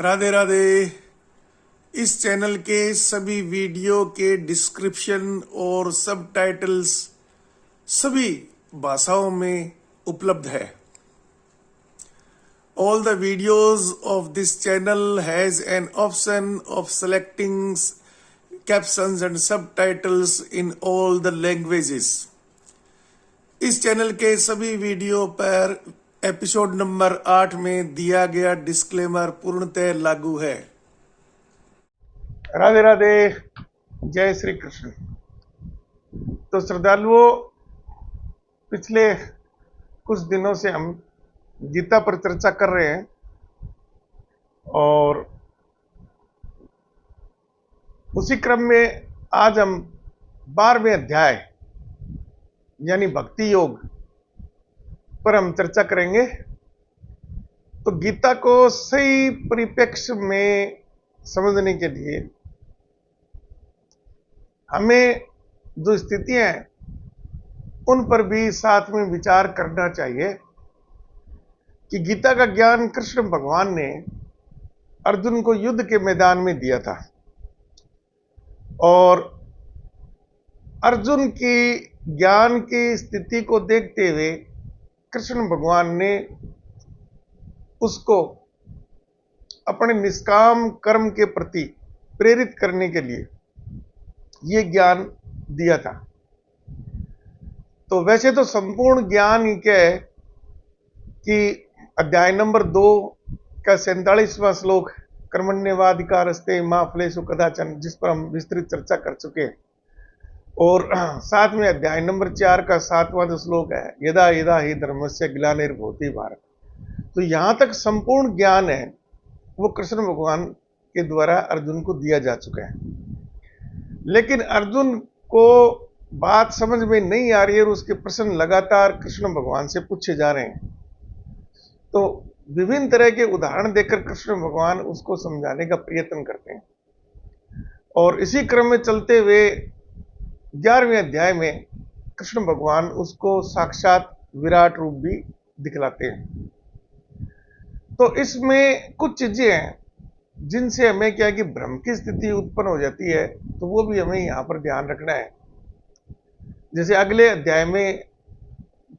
राधे राधे। इस चैनल के सभी वीडियो के डिस्क्रिप्शन और सबटाइटल्स सभी भाषाओं में उपलब्ध है। All the videos of this channel has an option of selecting captions and subtitles in all the languages. इस चैनल के सभी वीडियो पर एपिसोड नंबर 8 में दिया गया डिस्क्लेमर पूर्णतः लागू है। राधे राधे, जय श्री कृष्ण। तो श्रद्धालुओं, पिछले कुछ दिनों से हम गीता पर चर्चा कर रहे हैं और उसी क्रम में आज हम 12वें अध्याय यानी भक्ति योग पर हम चर्चा करेंगे। तो गीता को सही परिप्रेक्ष्य में समझने के लिए हमें जो स्थितियां हैं उन पर भी साथ में विचार करना चाहिए कि गीता का ज्ञान कृष्ण भगवान ने अर्जुन को युद्ध के मैदान में दिया था और अर्जुन की ज्ञान की स्थिति को देखते हुए कृष्ण भगवान ने उसको अपने निष्काम कर्म के प्रति प्रेरित करने के लिए ये ज्ञान दिया था। तो वैसे तो संपूर्ण ज्ञान ही क्या है कि अध्याय नंबर 2 का 47वां श्लोक कर्मण्येवाधिकारस्ते मा फलेषु कदाचन, जिस पर हम विस्तृत चर्चा कर चुके हैं, और साथ में अध्याय नंबर 4 का 7वां जो श्लोक है यदा यदा ही धर्मस्य ग्लानिर्भवति भारत। तो यहां तक संपूर्ण ज्ञान है वो कृष्ण भगवान के द्वारा अर्जुन को दिया जा चुका है। लेकिन अर्जुन को बात समझ में नहीं आ रही है और उसके प्रश्न लगातार कृष्ण भगवान से पूछे जा रहे हैं। तो विभिन्न तरह के उदाहरण देकर कृष्ण भगवान उसको समझाने का प्रयत्न करते हैं और इसी क्रम में चलते हुए 11वें अध्याय में कृष्ण भगवान उसको साक्षात विराट रूप भी दिखलाते हैं। तो इसमें कुछ चीजें हैं जिनसे हमें क्या है कि भ्रम की स्थिति उत्पन्न हो जाती है, तो वो भी हमें यहां पर ध्यान रखना है। जैसे अगले अध्याय में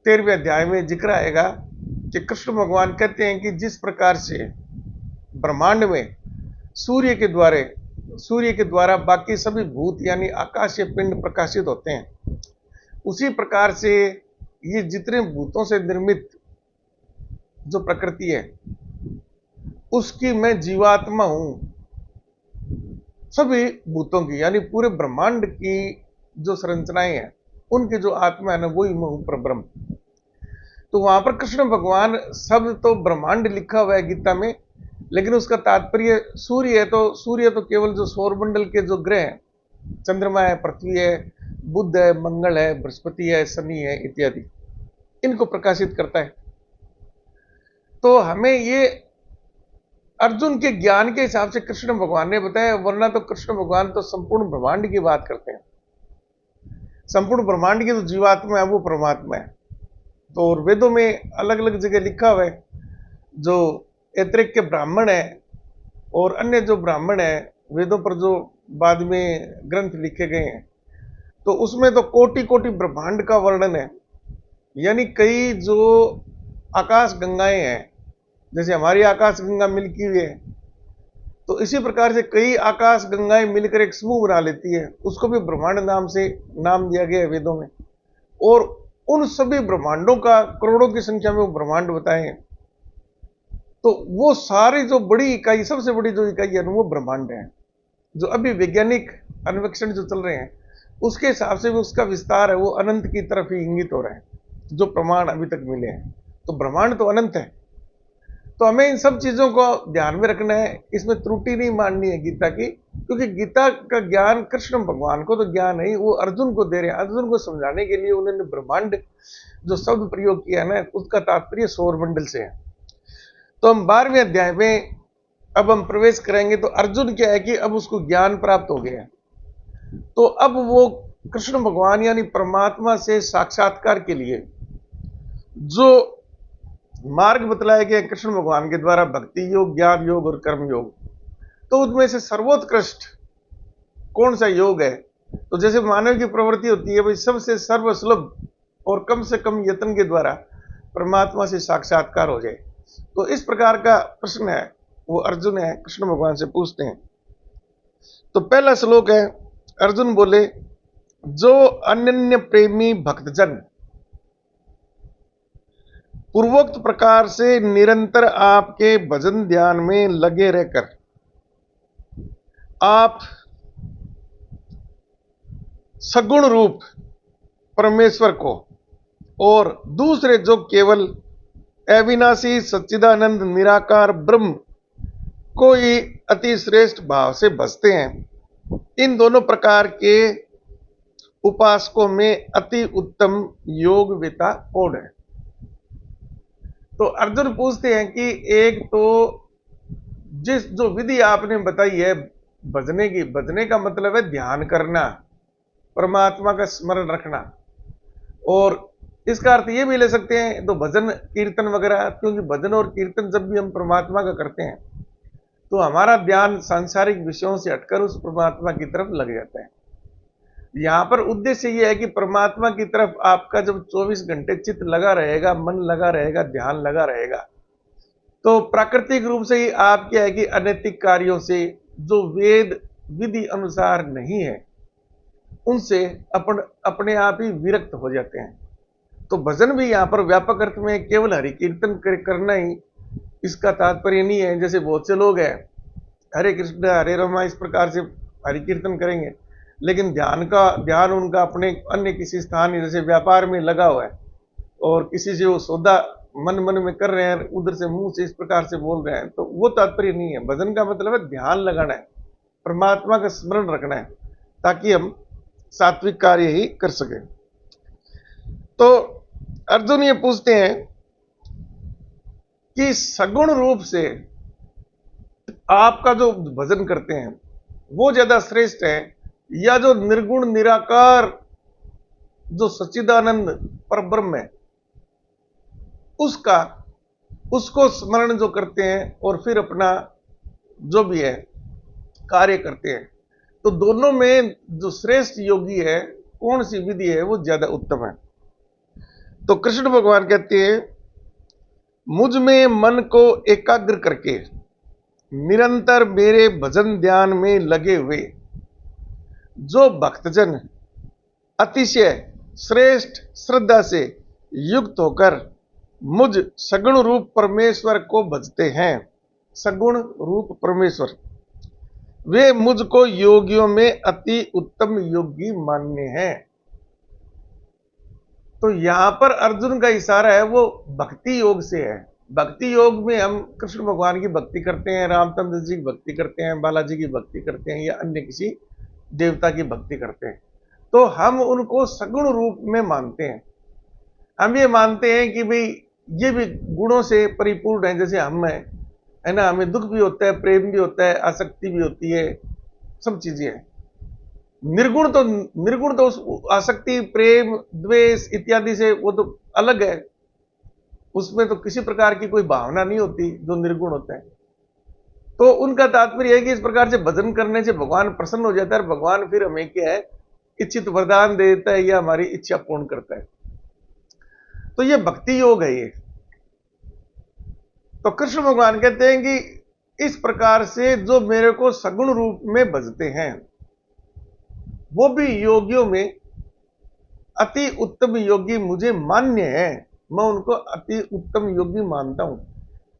13वें अध्याय में जिक्र आएगा कि कृष्ण भगवान कहते हैं कि जिस प्रकार से ब्रह्मांड में सूर्य के द्वारा बाकी सभी भूत यानी आकाशीय पिंड प्रकाशित होते हैं, उसी प्रकार से ये जितने भूतों से निर्मित जो प्रकृति है उसकी मैं जीवात्मा हूं। सभी भूतों की यानी पूरे ब्रह्मांड की जो संरचनाएं हैं उनके जो आत्मा है ना, वही मैं हूं परब्रह्म। तो वहां पर कृष्ण भगवान शब्द तो ब्रह्मांड लिखा हुआ है गीता में, लेकिन उसका तात्पर्य सूर्य है। तो सूर्य तो केवल जो सौरमंडल के जो ग्रह हैं, चंद्रमा है, पृथ्वी है, बुध है, मंगल है, बृहस्पति है, शनि है इत्यादि, इनको प्रकाशित करता है। तो हमें ये अर्जुन के ज्ञान के हिसाब से कृष्ण भगवान ने बताया, वरना तो कृष्ण भगवान तो संपूर्ण ब्रह्मांड की बात करते हैं। संपूर्ण ब्रह्मांड की जो जीवात्मा है वो परमात्मा है। तो और वेदों में अलग अलग जगह लिखा हुआ है, जो ऐतरेय के ब्राह्मण है और अन्य जो ब्राह्मण है वेदों पर जो बाद में ग्रंथ लिखे गए हैं, तो उसमें तो कोटि कोटि ब्रह्मांड का वर्णन है। यानी कई जो आकाश गंगाएं हैं, जैसे हमारी आकाश गंगा मिल्की वे है, तो इसी प्रकार से कई आकाश गंगाएं मिलकर एक समूह बना लेती है, उसको भी ब्रह्मांड नाम से नाम दिया गया है वेदों में। और उन सभी ब्रह्मांडों का करोड़ों की संख्या में वो ब्रह्मांड बताए हैं। तो वो सारी जो बड़ी इकाई, सबसे बड़ी जो इकाई है वो ब्रह्मांड है। जो अभी वैज्ञानिक अन्वेषण जो चल रहे हैं उसके हिसाब से भी उसका विस्तार है वो अनंत की तरफ ही इंगित हो रहा है, जो प्रमाण अभी तक मिले हैं। तो ब्रह्मांड तो अनंत है। तो हमें इन सब चीजों को ध्यान में रखना है, इसमें त्रुटि नहीं माननी है गीता की, क्योंकि गीता का ज्ञान कृष्ण भगवान को तो ज्ञान है, वो अर्जुन को दे रहे हैं। अर्जुन को समझाने के लिए उन्होंने ब्रह्मांड जो शब्द प्रयोग किया ना, उसका तात्पर्य सौरमंडल से है। तो हम 12वें अध्याय में अब हम प्रवेश करेंगे। तो अर्जुन क्या है कि अब उसको ज्ञान प्राप्त हो गया, तो अब वो कृष्ण भगवान यानी परमात्मा से साक्षात्कार के लिए जो मार्ग बतलाए गए कृष्ण भगवान के द्वारा, भक्ति योग, ज्ञान योग और कर्म योग। तो उनमें से सर्वोत्कृष्ट कौन सा योग है? तो जैसे मानव की प्रवृत्ति होती है भाई सबसे सर्वसुलभ और कम से कम यत्न के द्वारा परमात्मा से साक्षात्कार हो जाए, तो इस प्रकार का प्रश्न है वो अर्जुन है कृष्ण भगवान से पूछते हैं। तो पहला श्लोक है, अर्जुन बोले, जो अनन्य प्रेमी भक्तजन पूर्वोक्त प्रकार से निरंतर आपके भजन ध्यान में लगे रहकर आप सगुण रूप परमेश्वर को और दूसरे जो केवल अविनाशी सच्चिदानंद निराकार ब्रह्म को ही अति श्रेष्ठ भाव से भजते हैं, इन दोनों प्रकार के उपासकों में अति उत्तम योगविता कौन है? तो अर्जुन पूछते हैं कि एक तो जिस जो विधि आपने बताई है भजने की, भजने का मतलब है ध्यान करना, परमात्मा का स्मरण रखना, और इसका अर्थ ये भी ले सकते हैं तो भजन कीर्तन वगैरह, क्योंकि भजन और कीर्तन जब भी हम परमात्मा का करते हैं तो हमारा ध्यान सांसारिक विषयों से हटकर उस परमात्मा की तरफ लग जाता है। यहां पर उद्देश्य यह है कि परमात्मा की तरफ आपका जब 24 घंटे चित्त लगा रहेगा, मन लगा रहेगा, ध्यान लगा रहेगा, तो प्राकृतिक रूप से ही आप क्या है कि अनैतिक कार्यों से जो वेद विधि अनुसार नहीं है उनसे अपने आप ही विरक्त हो जाते हैं। तो भजन भी यहां पर व्यापक अर्थ में केवल हरि कीर्तन करना ही इसका तात्पर्य नहीं है। जैसे बहुत से लोग हैं हरे कृष्ण हरे रामा इस प्रकार से हरि कीर्तन करेंगे, लेकिन ध्यान उनका अपने अन्य किसी स्थान जैसे व्यापार में लगा हुआ है और किसी से वो सौदा मन में कर रहे हैं, उधर से मुंह से इस प्रकार से बोल रहे हैं, तो वो तात्पर्य नहीं है। भजन का मतलब है ध्यान लगाना है, परमात्मा का स्मरण रखना है, ताकि हम सात्विक कार्य ही कर सके। तो अर्जुन ये पूछते हैं कि सगुण रूप से आपका जो भजन करते हैं वो ज्यादा श्रेष्ठ है या जो निर्गुण निराकार जो सच्चिदानंद परब्रह्म है उसको स्मरण जो करते हैं और फिर अपना जो भी है कार्य करते हैं, तो दोनों में जो श्रेष्ठ योगी है कौन सी विधि है वो ज्यादा उत्तम है? तो कृष्ण भगवान कहते हैं, मुझ में मन को एकाग्र करके निरंतर मेरे भजन ध्यान में लगे हुए जो भक्तजन अतिशय श्रेष्ठ श्रद्धा से युक्त होकर मुझ सगुण रूप परमेश्वर को भजते हैं, सगुण रूप परमेश्वर, वे मुझको योगियों में अति उत्तम योगी मान्य हैं। तो यहां पर अर्जुन का इशारा है वो भक्ति योग से है। भक्ति योग में हम कृष्ण भगवान की भक्ति करते हैं, रामचंद्र जी की भक्ति करते हैं, बालाजी की भक्ति करते हैं या अन्य किसी देवता की भक्ति करते हैं, तो हम उनको सगुण रूप में मानते हैं। हम ये मानते हैं कि भाई ये भी गुणों से परिपूर्ण है जैसे हम है ना, हमें दुख भी होता है, प्रेम भी होता है, आसक्ति भी होती है, सब चीजें हैं। निर्गुण तो उस आसक्ति प्रेम द्वेष इत्यादि से वो तो अलग है, उसमें तो किसी प्रकार की कोई भावना नहीं होती जो निर्गुण होता है। तो उनका तात्पर्य है कि इस प्रकार से भजन करने से भगवान प्रसन्न हो जाता है और भगवान फिर हमें क्या है इच्छित वरदान दे देता है या हमारी इच्छा पूर्ण करता है। तो ये भक्ति योग है ये। तो कृष्ण भगवान कहते हैं कि इस प्रकार से जो मेरे को सगुण रूप में भजते हैं वो भी योगियों में अति उत्तम योगी मुझे मान्य है, मैं उनको अति उत्तम योगी मानता हूं।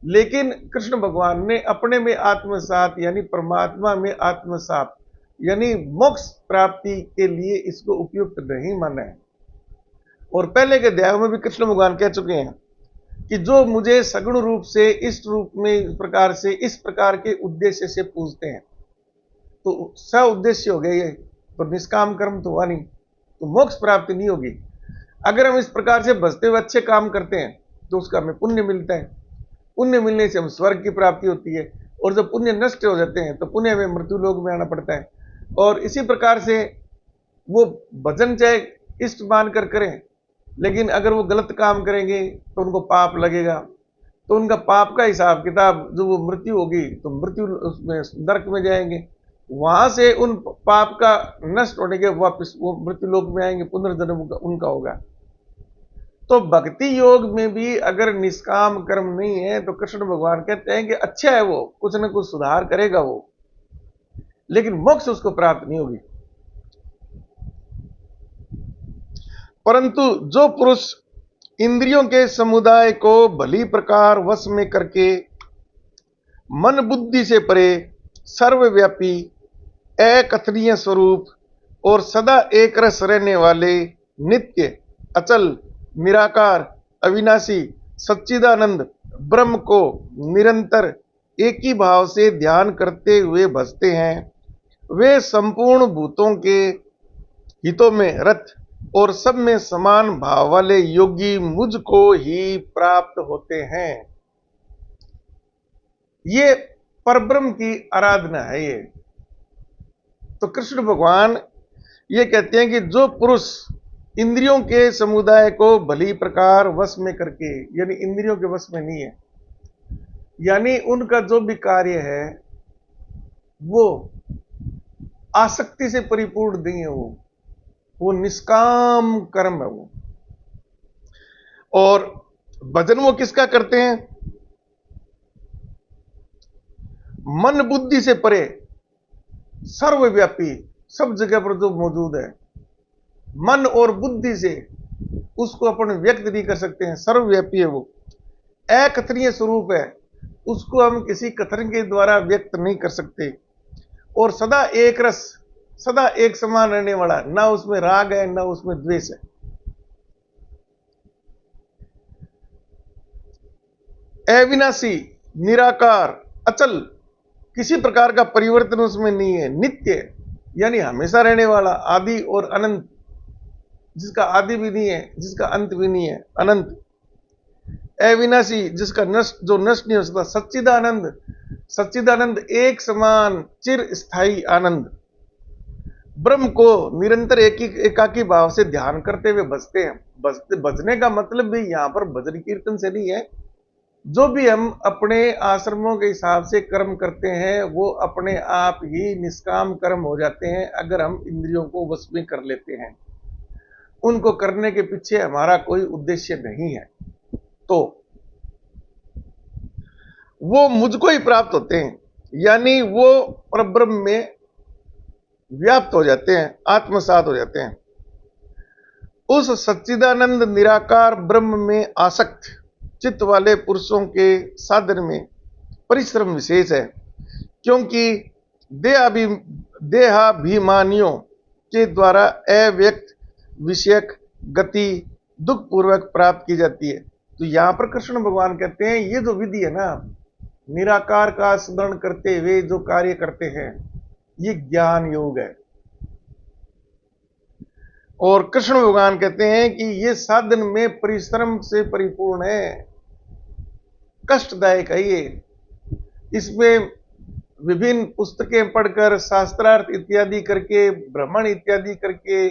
लेकिन कृष्ण भगवान ने अपने में आत्मसात यानी परमात्मा में आत्मसात यानी मोक्ष प्राप्ति के लिए इसको उपयुक्त नहीं माना है। और पहले के अध्यायों में भी कृष्ण भगवान कह चुके हैं कि जो मुझे सगुण रूप से इस रूप में इस प्रकार के उद्देश्य से पूछते हैं तो स उद्देश्य हो गए, ये तो निष्काम कर्म तो हुआ नहीं, तो मोक्ष प्राप्ति नहीं होगी। अगर हम इस प्रकार से भजते हुए अच्छे काम करते हैं तो उसका हमें पुण्य मिलता है, पुण्य मिलने से हम स्वर्ग की प्राप्ति होती है, और जब पुण्य नष्ट हो जाते हैं तो पुण्य में मृत्यु लोक में आना पड़ता है। और इसी प्रकार से वो भजन चाहे इष्ट मानकर करें, लेकिन अगर वो गलत काम करेंगे तो उनको पाप लगेगा, तो उनका पाप का हिसाब किताब, जो वो मृत्यु होगी तो मृत्यु उसमें नरक में जाएंगे, वहां से उन पाप का नष्ट होने के वापस वो मृत्यु लोक में आएंगे, पुनर्जन्म उनका होगा। तो भक्ति योग में भी अगर निष्काम कर्म नहीं है तो कृष्ण भगवान कहते हैं कि अच्छा है, वो कुछ न कुछ सुधार करेगा वो, लेकिन मोक्ष उसको प्राप्त नहीं होगी। परंतु जो पुरुष इंद्रियों के समुदाय को भली प्रकार वश में करके मन बुद्धि से परे सर्वव्यापी अकथनीय स्वरूप और सदा एक रस रहने वाले नित्य अचल निराकार अविनाशी सच्चिदानंद ब्रह्म को निरंतर एक ही भाव से ध्यान करते हुए भजते हैं, वे संपूर्ण भूतों के हितों में रत और सब में समान भाव वाले योगी मुझको ही प्राप्त होते हैं। ये परब्रह्म की आराधना है। ये तो कृष्ण भगवान ये कहते हैं कि जो पुरुष इंद्रियों के समुदाय को भली प्रकार वश में करके, यानी इंद्रियों के वश में नहीं है, यानी उनका जो भी कार्य है वो आसक्ति से परिपूर्ण नहीं है, वो निष्काम कर्म है वो। और भजन वो किसका करते हैं? मन बुद्धि से परे सर्वव्यापी, सब जगह पर जो मौजूद है, मन और बुद्धि से उसको अपन व्यक्त नहीं कर सकते हैं, सर्वव्यापी है वो, अकथनीय स्वरूप है, उसको हम किसी कथन के द्वारा व्यक्त नहीं कर सकते। और सदा एक रस, सदा एक समान रहने वाला, ना उसमें राग है ना उसमें द्वेष है। अविनाशी, निराकार, अचल, किसी प्रकार का परिवर्तन उसमें नहीं है, नित्य यानी हमेशा रहने वाला, आदि और अनंत, जिसका आदि भी नहीं है जिसका अंत भी नहीं है, अनंत। अविनाशी, जिसका नष्ट, जो नष्ट नहीं हो सकता, सच्चिदानंद, सच्चिदानंद एक समान चिर स्थायी आनंद, ब्रह्म को निरंतर एकाकी भाव से ध्यान करते हुए भजते हैं। भजने का मतलब भी यहां पर भजन कीर्तन से नहीं है, जो भी हम अपने आश्रमों के हिसाब से कर्म करते हैं वो अपने आप ही निष्काम कर्म हो जाते हैं, अगर हम इंद्रियों को वश में कर लेते हैं। उनको करने के पीछे हमारा कोई उद्देश्य नहीं है, तो वो मुझको ही प्राप्त होते हैं, यानी वो परब्रह्म में व्याप्त हो जाते हैं, आत्मसात हो जाते हैं। उस सच्चिदानंद निराकार ब्रह्म में आसक्त चित्त वाले पुरुषों के साधन में परिश्रम विशेष है, क्योंकि देहाभिमानियों के द्वारा अव्यक्त विषयक गति दुख पूर्वक प्राप्त की जाती है। तो यहां पर कृष्ण भगवान कहते हैं ये जो विधि है ना, निराकार का स्मरण करते हुए जो कार्य करते हैं, ये ज्ञान योग है। और कृष्ण भगवान कहते हैं कि ये साधन में परिश्रम से परिपूर्ण है, कष्टदायक है ये। इसमें विभिन्न पुस्तकें पढ़कर, शास्त्रार्थ इत्यादि करके, भ्रमण इत्यादि करके,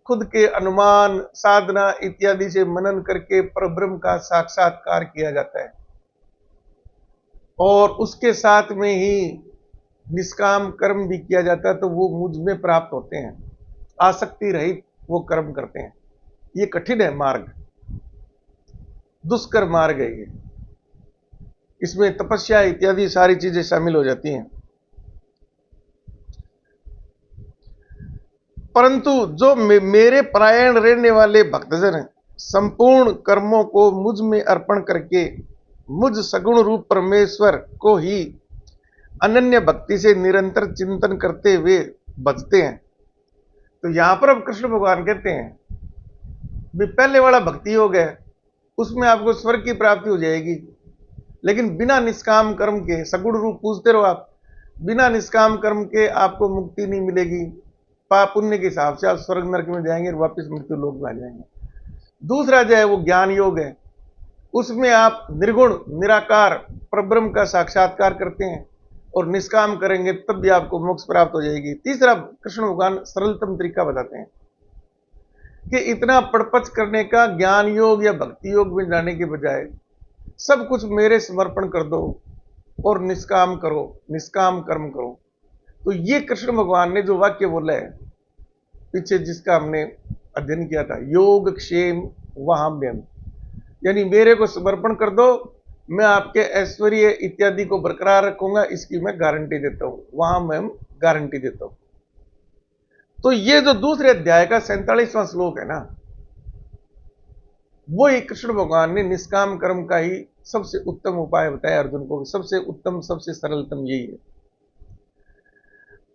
खुद के अनुमान साधना इत्यादि से मनन करके परब्रह्म का साक्षात्कार किया जाता है, और उसके साथ में ही निष्काम कर्म भी किया जाता है, तो वो मुझ में प्राप्त होते हैं, आसक्ति रहित वो कर्म करते हैं। ये कठिन है मार्ग, दुष्कर मार्ग है ये, इसमें तपस्या इत्यादि सारी चीजें शामिल हो जाती हैं। परंतु जो मेरे परायण रहने वाले भक्तजन संपूर्ण कर्मों को मुझ में अर्पण करके मुझ सगुण रूप परमेश्वर को ही अनन्य भक्ति से निरंतर चिंतन करते हुए भजते हैं। तो यहां पर अब कृष्ण भगवान कहते हैं भी पहले वाला भक्ति योग है, उसमें आपको स्वर्ग की प्राप्ति हो जाएगी, लेकिन बिना निष्काम कर्म के, सगुण रूप पूजते रहो आप, बिना निष्काम कर्म के आपको मुक्ति नहीं मिलेगी। पाप पुण्य के हिसाब से आप स्वर्ग नरक में जाएंगे और वापस मृत्यु लोक में आ जाएंगे। दूसरा जो है वो ज्ञान योग है, उसमें आप निर्गुण निराकार परब्रह्म का साक्षात्कार करते हैं और निष्काम करेंगे तब भी आपको मोक्ष प्राप्त हो जाएगी। तीसरा कृष्ण भगवान सरलतम तरीका बताते हैं कि इतना पड़पच करने का ज्ञान योग या भक्ति योग में जाने के बजाय सब कुछ मेरे समर्पण कर दो और निष्काम करो, निष्काम कर्म करो। तो ये कृष्ण भगवान ने जो वाक्य बोला है पीछे, जिसका हमने अध्ययन किया था, योग क्षेम वहाम्यम, यानी मेरे को समर्पण कर दो, मैं आपके ऐश्वर्य इत्यादि को बरकरार रखूंगा, इसकी मैं गारंटी देता हूं, वहां मैं गारंटी देता हूं। तो ये जो दूसरे अध्याय का 47वां श्लोक है ना, वो ही कृष्ण भगवान ने निष्काम कर्म का ही सबसे उत्तम उपाय बताया अर्जुन को, सबसे उत्तम सबसे सरलतम यही है।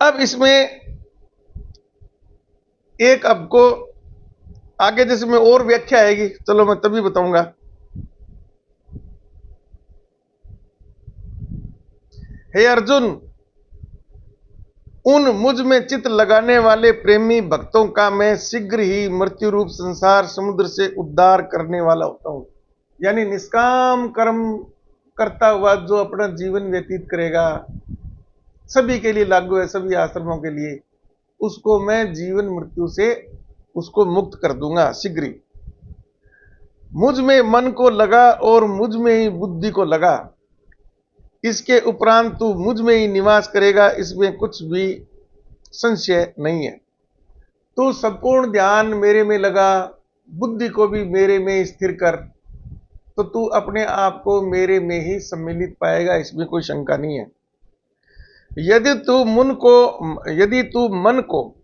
अब इसमें एक आपको आगे जैसे में और व्याख्या आएगी, चलो मैं तभी बताऊंगा। हे अर्जुन, उन मुझ में चित्त लगाने वाले प्रेमी भक्तों का मैं शीघ्र ही मृत्यु रूप संसार समुद्र से उद्धार करने वाला होता हूं। यानी निष्काम कर्म करता हुआ जो अपना जीवन व्यतीत करेगा, सभी के लिए लागू है, सभी आश्रमों के लिए, उसको मैं जीवन मृत्यु से उसको मुक्त कर दूंगा शीघ्र ही। मुझ में मन को लगा और मुझ में ही बुद्धि को लगा, इसके उपरांत तू मुझ में ही निवास करेगा, इसमें कुछ भी संशय नहीं है। तू संपूर्ण ध्यान मेरे में लगा, बुद्धि को भी मेरे में स्थिर कर, तो तू अपने आप को मेरे में ही सम्मिलित पाएगा, इसमें कोई शंका नहीं है। यदि तू मन को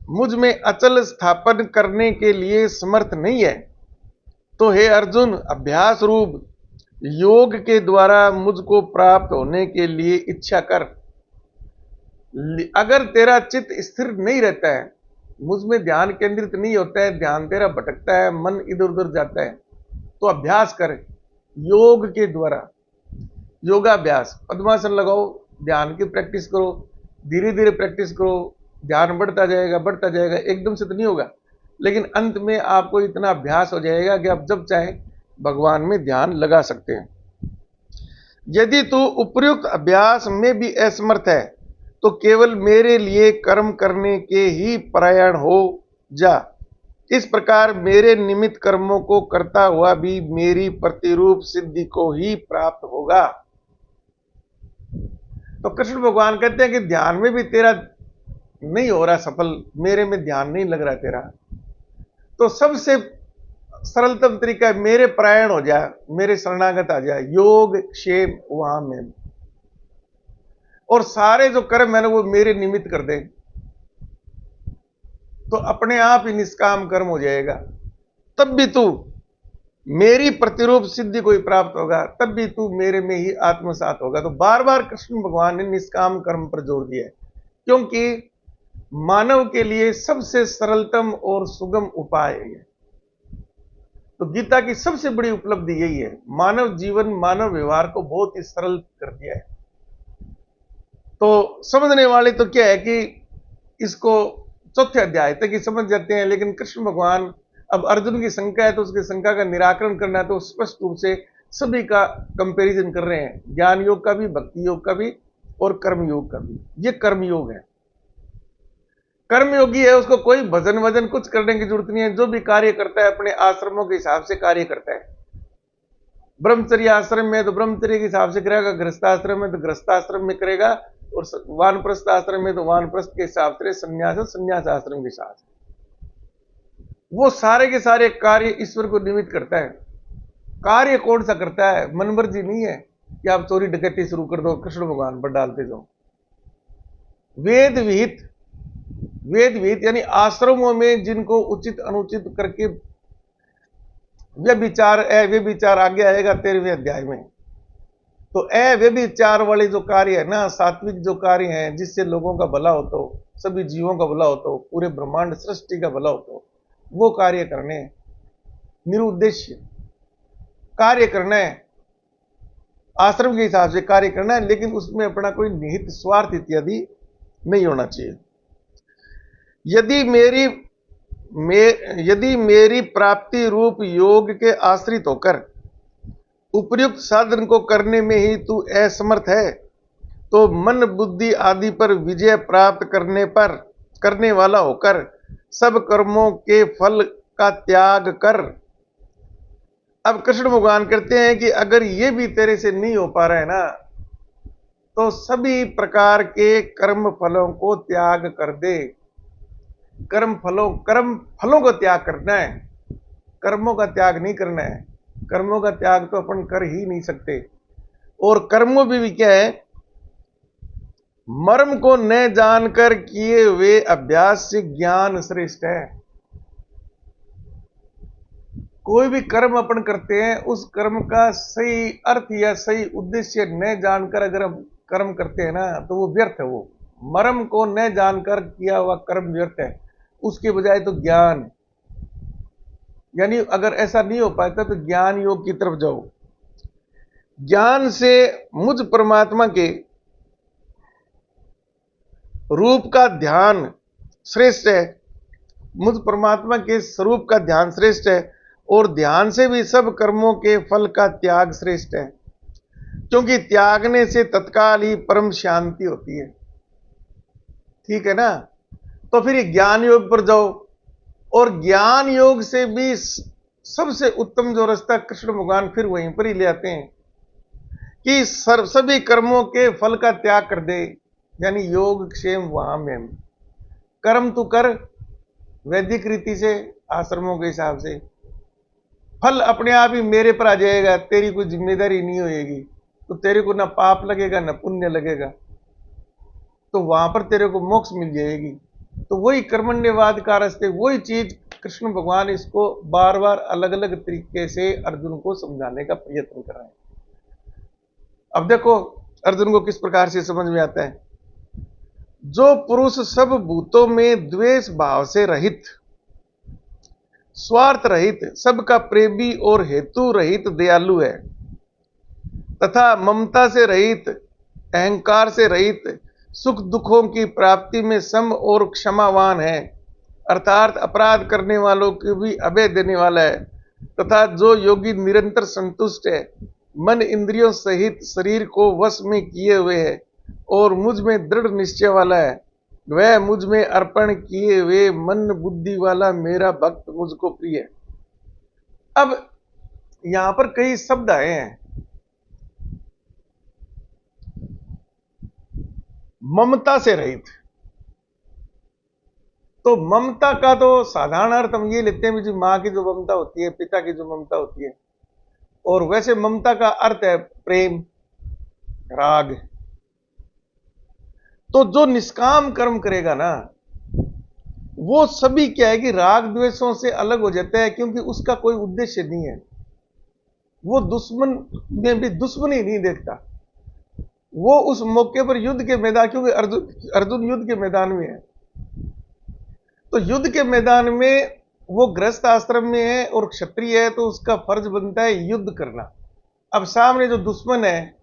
मुझ में अचल स्थापन करने के लिए समर्थ नहीं है, तो हे अर्जुन, अभ्यास रूप योग के द्वारा मुझको प्राप्त होने के लिए इच्छा कर। अगर तेरा चित्त स्थिर नहीं रहता है, मुझ में ध्यान केंद्रित नहीं होता है, ध्यान तेरा भटकता है, मन इधर उधर जाता है, तो अभ्यास कर योग के द्वारा, योगाभ्यास, पद्मासन लगाओ, ध्यान की प्रैक्टिस करो, धीरे धीरे प्रैक्टिस करो, ध्यान बढ़ता जाएगा बढ़ता जाएगा, एकदम से तो नहीं होगा, लेकिन अंत में आपको इतना अभ्यास हो जाएगा कि आप जब चाहे भगवान में ध्यान लगा सकते हैं। यदि तू उपयुक्त अभ्यास में भी असमर्थ है, तो केवल मेरे लिए कर्म करने के ही परायण हो जा। इस प्रकार मेरे निमित्त कर्मों को करता हुआ भी मेरी प्रतिरूप सिद्धि को ही प्राप्त होगा। तो कृष्ण भगवान कहते हैं कि ध्यान में भी तेरा नहीं हो रहा सफल, मेरे में ध्यान नहीं लग रहा तेरा, तो सबसे सरलतम तरीका है मेरे परायण हो जा, मेरे शरणागत आ जा, योग क्षेम वहां में, और सारे जो कर्म है ना वो मेरे निमित्त कर दे, तो अपने आप ही निष्काम कर्म हो जाएगा। तब भी तू मेरी प्रतिरूप सिद्धि को ही प्राप्त होगा, तब भी तू मेरे में ही आत्मसात होगा। तो बार बार कृष्ण भगवान ने निष्काम कर्म पर जोर दिया है, क्योंकि मानव के लिए सबसे सरलतम और सुगम उपाय है। तो गीता की सबसे बड़ी उपलब्धि यही है, मानव जीवन मानव व्यवहार को बहुत ही सरल कर दिया है। तो समझने वाले तो क्या है कि इसको चौथे अध्याय तक ही समझ जाते हैं, लेकिन कृष्ण भगवान अब अर्जुन की शंका है तो उसकी शंका का निराकरण करना है, तो स्पष्ट रूप से सभी का कंपैरिजन कर रहे हैं, ज्ञान योग का भी, भक्ति योग का भी और कर्म योग का भी। ये कर्म योग है, कर्मयोगी है, उसको कोई भजन वजन कुछ करने की जरूरत नहीं है, जो भी कार्य करता है अपने आश्रमों के हिसाब से कार्य करता है। ब्रह्मचर्य आश्रम में तो ब्रह्मचर्य के हिसाब से करेगा, गृहस्थ आश्रम में तो गृहस्थ आश्रम में करेगा, और वानप्रस्थ आश्रम में तो वानप्रस्थ के हिसाब से, संन्यास आश्रम के हिसाब से। वो सारे के सारे कार्य ईश्वर को निमित्त करता है। कार्य कौन सा करता है? मनमर्जी नहीं है कि आप चोरी डकैती शुरू कर दो, कृष्ण भगवान पर डालते जाओ। वेद विहित यानी आश्रमों में जिनको उचित अनुचित करके व्यभिचार आगे आएगा 13वें अध्याय में। तो व्यभिचार वाले जो कार्य है ना, सात्विक जो कार्य है, जिससे लोगों का भला होता हो, सभी जीवों का भला होता हो, पूरे ब्रह्मांड सृष्टि का भला होता हो, वो कार्य करने, निरुद्देश्य कार्य करना है, आश्रम के हिसाब से कार्य करना है, लेकिन उसमें अपना कोई निहित स्वार्थ इत्यादि नहीं होना चाहिए। यदि मेरी प्राप्ति रूप योग के आश्रित होकर उपयुक्त साधन को करने में ही तू असमर्थ है, तो मन बुद्धि आदि पर विजय प्राप्त करने वाला होकर सब कर्मों के फल का त्याग कर अब कृष्ण भगवान कहते हैं कि अगर ये भी तेरे से नहीं हो पा रहा है ना, तो सभी प्रकार के कर्म फलों को त्याग कर दे। कर्म फलों का त्याग करना है, कर्मों का त्याग नहीं करना है। कर्मों का त्याग तो अपन कर ही नहीं सकते। और कर्मों भी क्या है, मर्म को न जानकर किए हुए अभ्यास से ज्ञान श्रेष्ठ है। कोई भी कर्म अपन करते हैं, उस कर्म का सही अर्थ या सही उद्देश्य न जानकर अगर हम कर्म करते हैं ना, तो वो व्यर्थ है। वो मर्म को न जानकर किया हुआ कर्म व्यर्थ है। उसके बजाय तो ज्ञान, यानी अगर ऐसा नहीं हो पाता तो ज्ञान योग की तरफ जाओ। ज्ञान से मुझ परमात्मा के रूप का ध्यान श्रेष्ठ है। मुझ परमात्मा के स्वरूप का ध्यान श्रेष्ठ है। और ध्यान से भी सब कर्मों के फल का त्याग श्रेष्ठ है, क्योंकि त्यागने से तत्काल ही परम शांति होती है। ठीक है ना। तो फिर ये ज्ञान योग पर जाओ। और ज्ञान योग से भी सबसे उत्तम जो रास्ता कृष्ण भगवान फिर वहीं पर ही ले आते हैं कि सभी कर्मों के फल का त्याग कर दे, यानी योग क्षेम वहां में। कर्म तू कर वैदिक रीति से, आश्रमों के हिसाब से, फल अपने आप ही मेरे पर आ जाएगा, तेरी कोई जिम्मेदारी नहीं होएगी। तो तेरे को ना पाप लगेगा ना पुण्य लगेगा, तो वहां पर तेरे को मोक्ष मिल जाएगी। तो वही कर्मण्यवाद का रास्ते, वही चीज कृष्ण भगवान इसको बार बार अलग अलग तरीके से अर्जुन को समझाने का प्रयत्न कर रहे हैं। अब देखो अर्जुन को किस प्रकार से समझ में आता है। जो पुरुष सब भूतों में द्वेष भाव से रहित, स्वार्थ रहित, सबका प्रेमी और हेतु रहित दयालु है, तथा ममता से रहित, अहंकार से रहित, सुख दुखों की प्राप्ति में सम और क्षमावान है, अर्थात अपराध करने वालों को भी अभय देने वाला है, तथा जो योगी निरंतर संतुष्ट है, मन इंद्रियों सहित शरीर को वश में किए हुए है और मुझ में दृढ़ निश्चय वाला है, वह मुझ में अर्पण किए हुए मन बुद्धि वाला मेरा भक्त मुझको प्रिय है। अब यहां पर कई शब्द आए हैं। ममता से रहित, तो ममता का तो साधारण अर्थ हम ये लेते हैं जी, मां की जो ममता होती है, पिता की जो ममता होती है। और वैसे ममता का अर्थ है प्रेम, राग। तो जो निष्काम कर्म करेगा ना, वो सभी क्या है कि राग द्वेषों से अलग हो जाता है, क्योंकि उसका कोई उद्देश्य नहीं है। वो दुश्मन में भी दुश्मनी नहीं देखता। वो उस मौके पर युद्ध के मैदान, क्योंकि अर्जुन युद्ध के मैदान में है, तो युद्ध के मैदान में वो गृहस्थ आश्रम में है और क्षत्रिय है, तो उसका फर्ज बनता है युद्ध करना। अब सामने जो दुश्मन है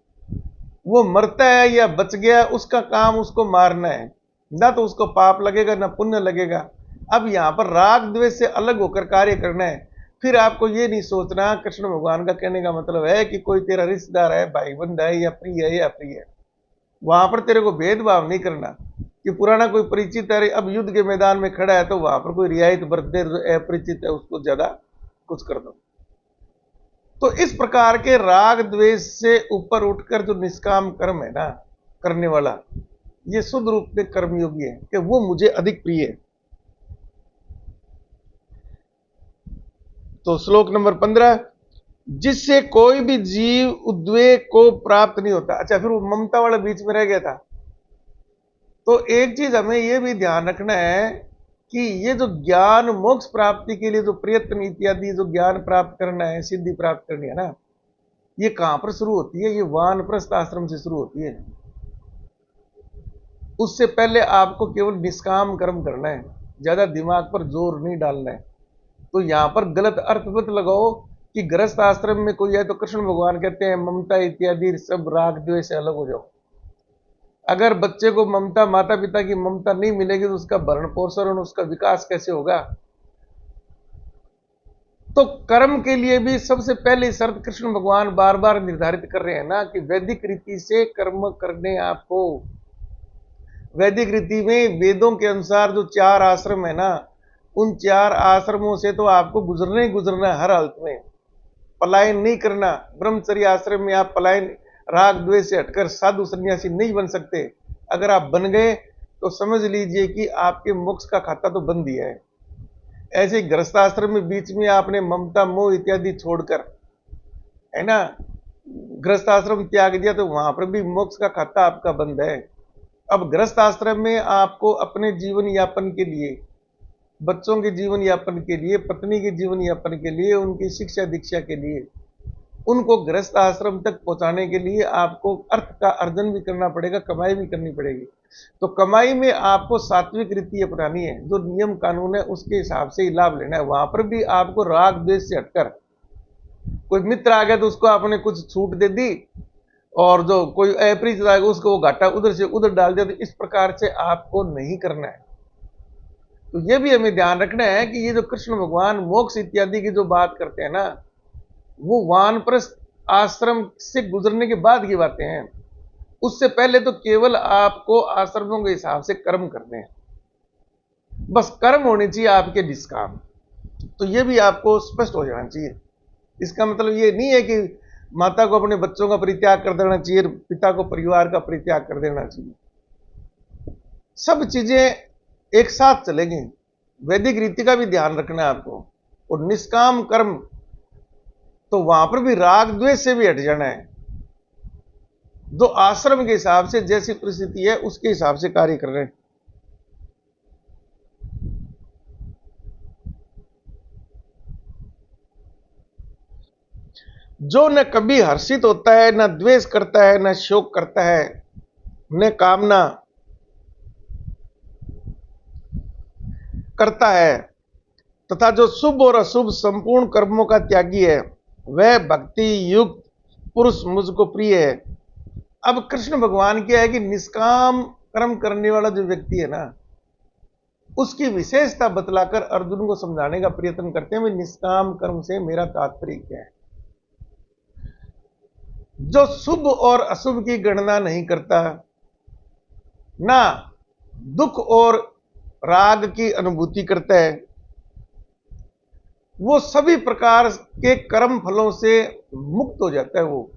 वो मरता है या बच गया, उसका काम उसको मारना है, ना तो उसको पाप लगेगा ना पुण्य लगेगा। अब यहां पर राग द्वेष से अलग होकर कार्य करना है। फिर आपको ये नहीं सोचना, कृष्ण भगवान का कहने का मतलब है कि कोई तेरा रिश्तेदार है, भाई बंद है, या प्रिय है या अप्रिय है, वहां पर तेरे को भेदभाव नहीं करना कि पुराना कोई परिचित है अब युद्ध के मैदान में खड़ा है, तो वहां पर कोई रियायत बरत दे, जो अपरिचित है उसको ज्यादा कुछ कर दो। तो इस प्रकार के राग द्वेष से ऊपर उठकर जो निष्काम कर्म है ना करने वाला, ये शुद्ध रूप में कर्मयोगी है कि वो मुझे अधिक प्रिय है। तो श्लोक नंबर 15, जिससे कोई भी जीव उद्वेग को प्राप्त नहीं होता। अच्छा, फिर वो ममता वाला बीच में रह गया था। तो एक चीज हमें यह भी ध्यान रखना है कि ये जो ज्ञान मोक्ष प्राप्ति के लिए जो प्रयत्न इत्यादि जो ज्ञान प्राप्त करना है, सिद्धि प्राप्त करनी है ना, ये कहां पर शुरू होती है? ये वानप्रस्थ आश्रम से शुरू होती है। उससे पहले आपको केवल निष्काम कर्म करना है, ज्यादा दिमाग पर जोर नहीं डालना है। तो यहां पर गलत अर्थ मत लगाओ कि गृहस्थ आश्रम में कोई है तो कृष्ण भगवान कहते हैं ममता इत्यादि सब राग द्वेष से अलग हो जाओ। अगर बच्चे को ममता, माता पिता की ममता नहीं मिलेगी, तो उसका भरण पोषण और उसका विकास कैसे होगा? तो कर्म के लिए भी सबसे पहली शर्त कृष्ण भगवान बार बार निर्धारित कर रहे हैं ना कि वैदिक रीति से कर्म करने आपको। वैदिक रीति में वेदों के अनुसार जो 4 आश्रम है ना, उन 4 आश्रमों से तो आपको गुजरना ही गुजरना है हर हालत में। पलायन नहीं करना। ब्रह्मचर्य आश्रम में आप पलायन राग द्वेष से हटकर साधु सन्यासी नहीं बन सकते। अगर आप बन गए तो समझ लीजिए कि आपके मोक्ष का खाता तो बंद ही है। ऐसे ही गृहस्थाश्रम में बीच में आपने ममता मोह इत्यादि छोड़कर, है ना, गृहस्थ आश्रम त्याग दिया तो वहां पर भी मोक्ष का खाता आपका बंद है। अब गृहस्थ आश्रम में आपको अपने जीवन यापन के लिए, बच्चों के जीवन यापन के लिए, पत्नी के जीवन यापन के लिए, उनकी शिक्षा दीक्षा के लिए, उनको गृहस्थ आश्रम तक पहुंचाने के लिए आपको अर्थ का अर्जन भी करना पड़ेगा, कमाई भी करनी पड़ेगी। तो कमाई में आपको सात्विक रीति अपनानी है, जो नियम कानून है उसके हिसाब से ही लाभ लेना है। वहां पर भी आपको राग द्वेष से हटकर, कोई मित्र आ गया तो उसको आपने कुछ छूट दे दी, और जो कोई अपरिचित आएगा उसको वो घाटा उधर से उधर डाल दिया, तो इस प्रकार से आपको नहीं करना है। तो ये भी हमें ध्यान रखना है कि ये जो कृष्ण भगवान मोक्ष इत्यादि की जो बात करते हैं ना, वो वानप्रस्थ आश्रम से गुजरने के बाद की बातें हैं। उससे पहले तो केवल आपको आश्रमों के हिसाब से कर्म करने हैं, बस कर्म होने चाहिए आपके निष्काम। तो ये भी आपको स्पष्ट हो जाना चाहिए। इसका मतलब ये नहीं है कि माता को अपने बच्चों का परित्याग कर देना चाहिए, पिता को परिवार का परित्याग कर देना चाहिए। सब चीजें एक साथ चलेंगी। वैदिक रीति का भी ध्यान रखना है आपको। और निष्काम कर्म, तो वहां पर भी राग द्वेष से भी हट जाना है। जो आश्रम के हिसाब से जैसी परिस्थिति है उसके हिसाब से कार्य कर रहे हैं। जो न कभी हर्षित होता है, न द्वेष करता है, न शोक करता है, न कामना करता है, तथा जो शुभ और अशुभ संपूर्ण कर्मों का त्यागी है, वह भक्ति युक्त पुरुष मुझको प्रिय है। अब कृष्ण भगवान क्या है कि निष्काम कर्म करने वाला जो व्यक्ति है ना, उसकी विशेषता बतलाकर अर्जुन को समझाने का प्रयत्न करते हैं। निष्काम कर्म से मेरा तात्पर्य क्या है? जो शुभ और अशुभ की गणना नहीं करता, ना दुख और राग की अनुभूति करता है, वो सभी प्रकार के कर्म फलों से मुक्त हो जाता है। वो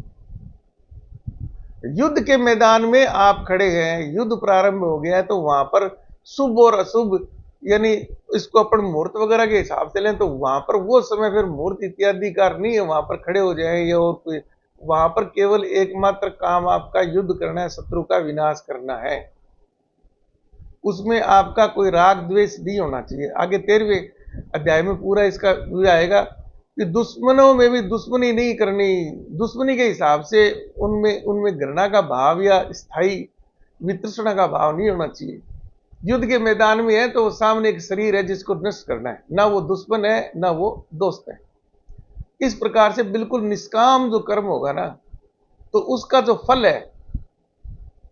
युद्ध के मैदान में आप खड़े हैं, युद्ध प्रारंभ हो गया है, तो वहां पर शुभ और अशुभ, यानी इसको अपन मुहूर्त वगैरह के हिसाब से लें तो वहां पर वो समय फिर मुहूर्त इत्यादि का नहीं है, वहां पर खड़े हो जाए या और कोई, वहां पर केवल एकमात्र काम आपका युद्ध करना है, शत्रु का विनाश करना है। उसमें आपका कोई राग द्वेष नहीं होना चाहिए। आगे 13वें अध्याय में पूरा इसका आएगा कि दुश्मनों में भी दुश्मनी नहीं करनी, दुश्मनी के हिसाब से उनमें घृणा का भाव या स्थायी वितृष्णा का भाव नहीं होना चाहिए। युद्ध के मैदान में है तो सामने एक शरीर है जिसको नष्ट करना है, ना वो दुश्मन है ना वो दोस्त है। इस प्रकार से बिल्कुल निष्काम जो कर्म होगा ना, तो उसका जो फल है,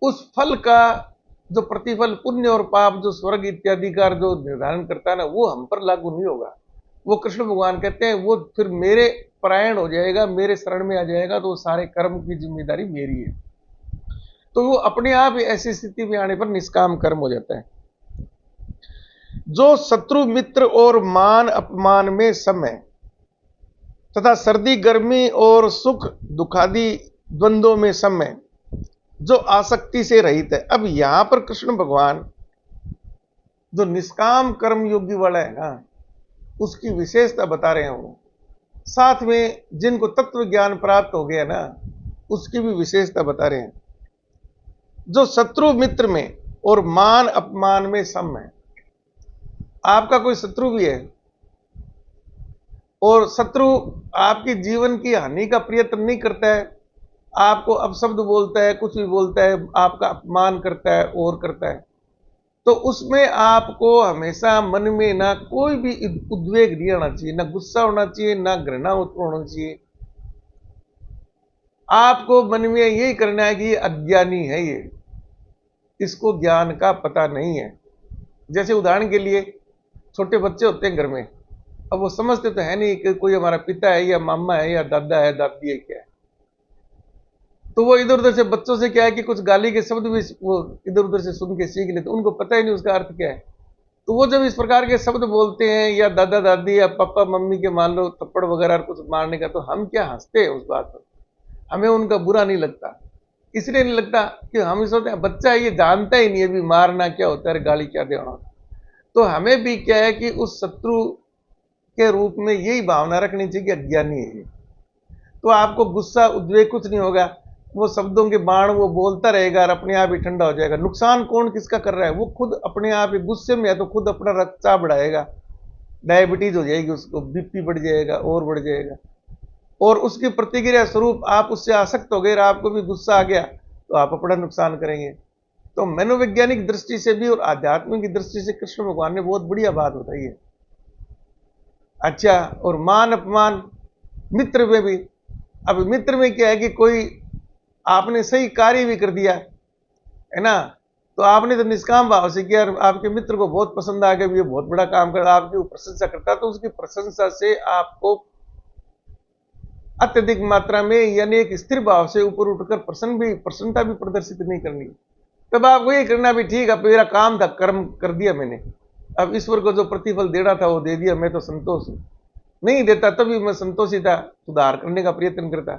उस फल का जो प्रतिफल पुण्य और पाप जो स्वर्ग इत्यादि का जो निर्धारण करता है ना, वो हम पर लागू नहीं होगा। वो कृष्ण भगवान कहते हैं वो फिर मेरे परायण हो जाएगा, मेरे शरण में आ जाएगा, तो सारे कर्म की जिम्मेदारी मेरी है। तो वो अपने आप ऐसी स्थिति में आने पर निष्काम कर्म हो जाता है। जो शत्रु मित्र और मान अपमान में सम है, तथा सर्दी गर्मी और सुख दुखादि द्वंद्वों में सम है, जो आसक्ति से रहित है। अब यहां पर कृष्ण भगवान जो निष्काम कर्म योगी वाला है ना, उसकी विशेषता बता रहे हैं। वो साथ में जिनको तत्व ज्ञान प्राप्त हो गया ना, उसकी भी विशेषता बता रहे हैं। जो शत्रु मित्र में और मान अपमान में सम है। आपका कोई शत्रु भी है और शत्रु आपके जीवन की हानि का प्रयत्न नहीं करता है, आपको अपशब्द बोलता है, कुछ भी बोलता है, आपका अपमान करता है और करता है, तो उसमें आपको हमेशा मन में ना कोई भी उद्वेग नहीं आना चाहिए, ना गुस्सा होना चाहिए, ना घृणा उत्पन्न होना चाहिए। आपको मन में यही करना है कि ये अज्ञानी है, ये इसको ज्ञान का पता नहीं है। जैसे उदाहरण के लिए छोटे बच्चे होते हैं घर में, अब वो समझते तो है नहीं कि कोई हमारा पिता है या मामा है या दादा है, दादी है, क्या है। तो वो इधर उधर से बच्चों से क्या है कि कुछ गाली के शब्द भी वो इधर उधर से सुन के सीख लेते, उनको पता ही नहीं उसका अर्थ क्या है। तो वो जब इस प्रकार के शब्द बोलते हैं, या दादा दादी या पापा मम्मी के मान लो थप्पड़ वगैरह कुछ मारने का, तो हम क्या हंसते हैं उस बात पर, हमें उनका बुरा नहीं लगता। इसलिए नहीं लगता कि हम सोचते हैं बच्चा ये जानता ही नहीं है भी मारना क्या होता है, गाली क्या देना होता है। तो हमें भी क्या है कि उस शत्रु के रूप में यही भावना रखनी चाहिए कि अज्ञानी है ये। तो आपको गुस्सा उद्वेग कुछ नहीं होगा, वो शब्दों के बाण वो बोलता रहेगा और अपने आप ही ठंडा हो जाएगा। नुकसान कौन किसका कर रहा है, वो खुद अपने आप ही गुस्से में है तो खुद अपना रक्तचाप बढ़ाएगा, डायबिटीज हो जाएगी उसको, बीपी बढ़ जाएगा और बढ़ जाएगा, और उसकी प्रतिक्रिया स्वरूप आप उससे आसक्त हो गए और आपको भी गुस्सा आ गया तो आप अपना नुकसान करेंगे। तो मनोवैज्ञानिक दृष्टि से भी और आध्यात्मिक दृष्टि से कृष्ण भगवान ने बहुत बढ़िया बात बताई है। अच्छा, और मान अपमान मित्र में भी, अब मित्र में क्या है कि कोई आपने सही कार्य भी कर दिया है ना, तो आपने तो निष्काम भाव से किया, आपके मित्र को बहुत पसंद आ गया, ये बहुत बड़ा काम कर, आपकी वो प्रशंसा करता, तो उसकी प्रशंसा से आपको अत्यधिक मात्रा में यानी एक स्थिर भाव से ऊपर उठकर प्रसन्नता भी प्रदर्शित नहीं करनी। तब आपको ये करना भी ठीक है, मेरा काम था, कर्म कर दिया मैंने, अब ईश्वर को जो प्रतिफल देना था वो दे दिया, मैं तो संतोष हूं। नहीं देता तभी मैं संतोषी था, सुधार करने का प्रयत्न करता,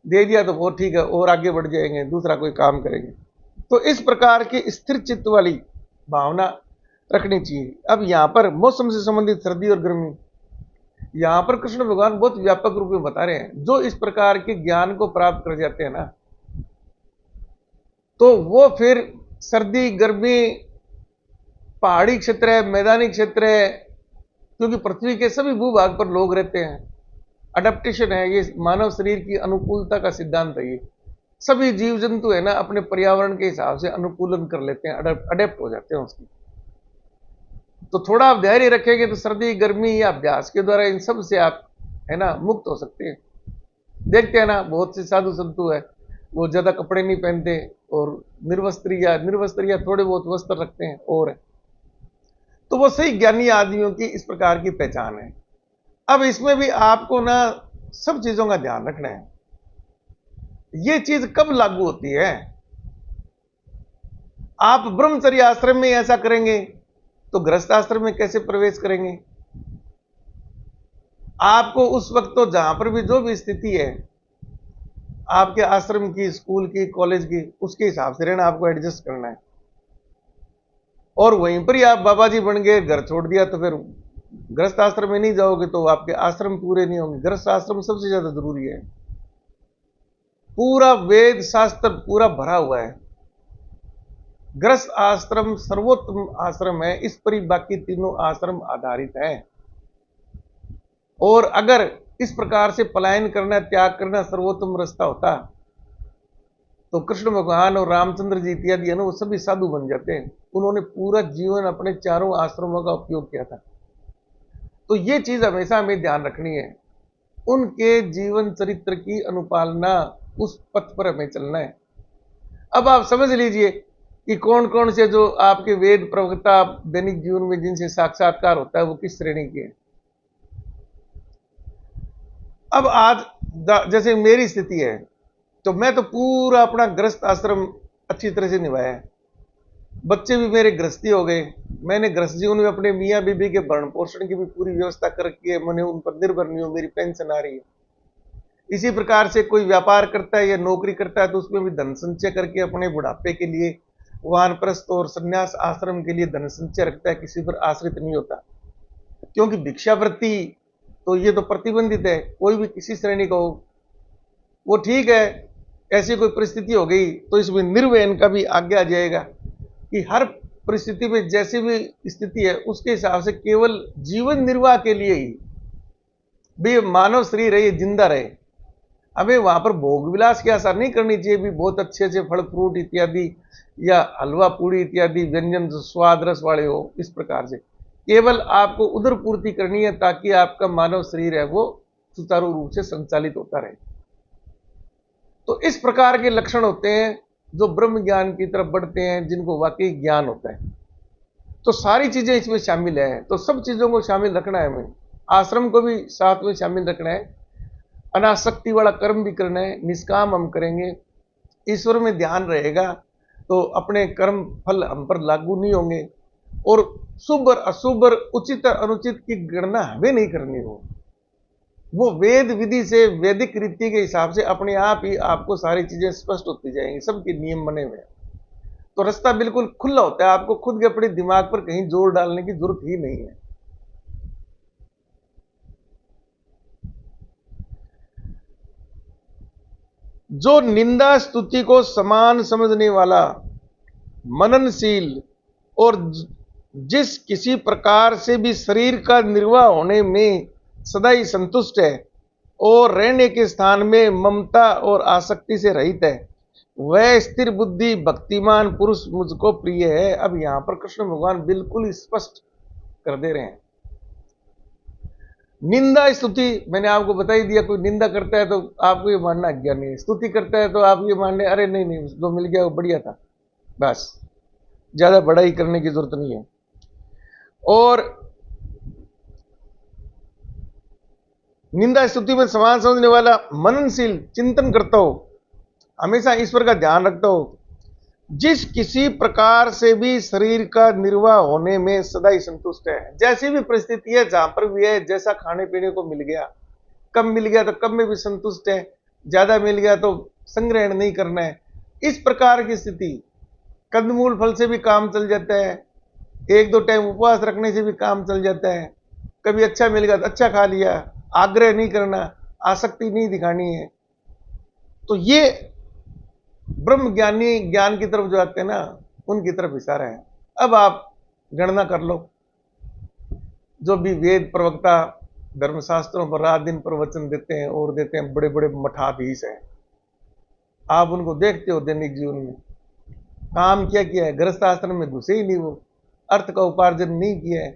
दे दिया तो वो ठीक है, और आगे बढ़ जाएंगे, दूसरा कोई काम करेंगे। तो इस प्रकार की स्थिर चित्त वाली भावना रखनी चाहिए। अब यहां पर मौसम से संबंधित सर्दी और गर्मी, यहां पर कृष्ण भगवान बहुत व्यापक रूप में बता रहे हैं। जो इस प्रकार के ज्ञान को प्राप्त कर जाते हैं ना, तो वो फिर सर्दी गर्मी, पहाड़ी क्षेत्र है, मैदानी क्षेत्र है, क्योंकि पृथ्वी के सभी भूभाग पर लोग रहते हैं, अडेप्टेशन है, ये मानव शरीर की अनुकूलता का सिद्धांत है। ये सभी जीव जंतु है ना अपने पर्यावरण के हिसाब से अनुकूलन कर लेते हैं, अडेप्ट हो जाते हैं उसकी। तो थोड़ा आप धैर्य रखेंगे तो सर्दी गर्मी या अभ्यास के द्वारा इन सब से आप है ना मुक्त हो सकते हैं। देखते हैं ना, बहुत से साधु संतु है, वो ज्यादा कपड़े नहीं पहनते और निर्वस्त्र या थोड़े बहुत वस्त्र रखते हैं, और है। तो वो सही ज्ञानी आदमियों की इस प्रकार की पहचान है। अब इसमें भी आपको ना सब चीजों का ध्यान रखना है। ये चीज कब लागू होती है, आप ब्रह्मचर्य आश्रम में ऐसा करेंगे तो गृहस्थ आश्रम में कैसे प्रवेश करेंगे। आपको उस वक्त तो जहां पर भी जो भी स्थिति है आपके आश्रम की, स्कूल की, कॉलेज की, उसके हिसाब से रहना, आपको एडजस्ट करना है। और वहीं पर ही आप बाबा जी बन गए, घर छोड़ दिया, तो फिर गृहस्थ आश्रम में नहीं जाओगे तो आपके आश्रम पूरे नहीं होंगे। गृहस्थ आश्रम सबसे ज्यादा जरूरी है। पूरा वेद शास्त्र पूरा भरा हुआ है, गृहस्थ आश्रम सर्वोत्तम आश्रम है, इस पर ही बाकी तीनों आश्रम आधारित हैं। और अगर इस प्रकार से पलायन करना, त्याग करना सर्वोत्तम रास्ता होता तो कृष्ण भगवान और रामचंद्र जी इत्यादि है ना, वो सभी साधु बन जाते हैं। उन्होंने पूरा जीवन अपने चारों आश्रमों का उपयोग किया था। तो ये चीज हमेशा हमें ध्यान रखनी है, उनके जीवन चरित्र की अनुपालना, उस पथ पर हमें चलना है। अब आप समझ लीजिए कि कौन कौन से जो आपके वेद प्रवक्ता दैनिक जीवन में जिनसे साक्षात्कार होता है वो किस श्रेणी के हैं। अब आज जैसे मेरी स्थिति है, तो मैं तो पूरा अपना गृहस्थ आश्रम अच्छी तरह से निभाया है, बच्चे भी मेरे गृहस्थी हो गए, मैंने गृहस्थ जीवन में अपने मियाँ बीबी के भरण पोषण की भी पूरी व्यवस्था कर रखी है, मैंने उन पर निर्भर नहीं हूं, मेरी पेंशन आ रही है। इसी प्रकार से कोई व्यापार करता है या नौकरी करता है तो उसमें भी धन संचय करके अपने बुढ़ापे के लिए, वानप्रस्थ और संन्यास आश्रम के लिए धन संचय रखता है, किसी पर आश्रित नहीं होता। क्योंकि भिक्षावृत्ति तो ये तो प्रतिबंधित है, कोई भी किसी श्रेणी का हो वो ठीक है। ऐसी कोई परिस्थिति हो गई तो इसमें निर्वयन का भी आज्ञा आ जाएगा कि हर परिस्थिति में जैसी भी स्थिति है उसके हिसाब से केवल जीवन निर्वाह के लिए ही भी मानव शरीर है, ये जिंदा रहे। हमें वहां पर भोग विलास की आशा नहीं करनी चाहिए भी बहुत अच्छे से फल फ्रूट इत्यादि या हलवा पूड़ी इत्यादि व्यंजन जो स्वाद रस वाले हो, इस प्रकार से केवल आपको उदर पूर्ति करनी है ताकि आपका मानव शरीर है वो सुचारू रूप से संचालित होता रहे। तो इस प्रकार के लक्षण होते हैं जो ब्रह्म ज्ञान की तरफ बढ़ते हैं, जिनको वाकई ज्ञान होता है। तो सारी चीजें इसमें शामिल है, तो सब चीजों को शामिल रखना है हमें, आश्रम को भी साथ में शामिल रखना है, अनासक्ति वाला कर्म भी करना है, निष्काम हम करेंगे, ईश्वर में ध्यान रहेगा तो अपने कर्म फल हम पर लागू नहीं होंगे। और शुभ और अशुभ और उचित और अनुचित की गणना हमें नहीं करनी हो। वो वेद विधि से, वैदिक रीति के हिसाब से अपने आप ही आपको सारी चीजें स्पष्ट होती जाएंगी, सबके नियम बने हुए हैं। तो रास्ता बिल्कुल खुला होता है, आपको खुद के अपने दिमाग पर कहीं जोर डालने की जरूरत ही नहीं है। जो निंदा स्तुति को समान समझने वाला, मननशील और जिस किसी प्रकार से भी शरीर का निर्वाह होने में सदा ही संतुष्ट है और रहने के स्थान में ममता और आसक्ति से रहित है, वह स्थिर बुद्धि भक्तिमान पुरुष मुझको प्रिय है। अब यहां पर कृष्ण भगवान बिल्कुल स्पष्ट कर दे रहे हैं। निंदा स्तुति मैंने आपको बता ही दिया, कोई निंदा करता है तो आपको ये मानना अज्ञानी है, स्तुति करता है तो आप ये मान लें अरे नहीं नहीं जो मिल गया वो बढ़िया था, बस ज्यादा बड़ाई करने की जरूरत नहीं है। और निंदा स्तुति में समान समझने वाला, मननशील, चिंतन करता हो, हमेशा ईश्वर का ध्यान रखता हो, जिस किसी प्रकार से भी शरीर का निर्वाह होने में सदा ही संतुष्ट है। जैसी भी परिस्थिति है, जहां पर भी है, जैसा खाने पीने को मिल गया, कम मिल गया तो कम में भी संतुष्ट है, ज्यादा मिल गया तो संग्रहण नहीं करना है। इस प्रकार की स्थिति, कंदमूल फल से भी काम चल जाता है, एक दो टाइम उपवास रखने से भी काम चल जाता है, कभी अच्छा मिल गया तो अच्छा खा लिया, आग्रह नहीं करना, आसक्ति नहीं दिखानी है। तो ये ब्रह्म ज्ञानी ज्ञान की तरफ जो आते हैं ना, उनकी तरफ इशारा है। अब आप गणना कर लो, जो भी वेद प्रवक्ता धर्मशास्त्रों पर रात दिन प्रवचन देते हैं और देते हैं, बड़े बड़े मठाधीश हैं, आप उनको देखते हो दैनिक जीवन में, काम क्या किया है, गृहस्थ आश्रम में घुसे ही नहीं, वो अर्थ का उपार्जन नहीं किया है,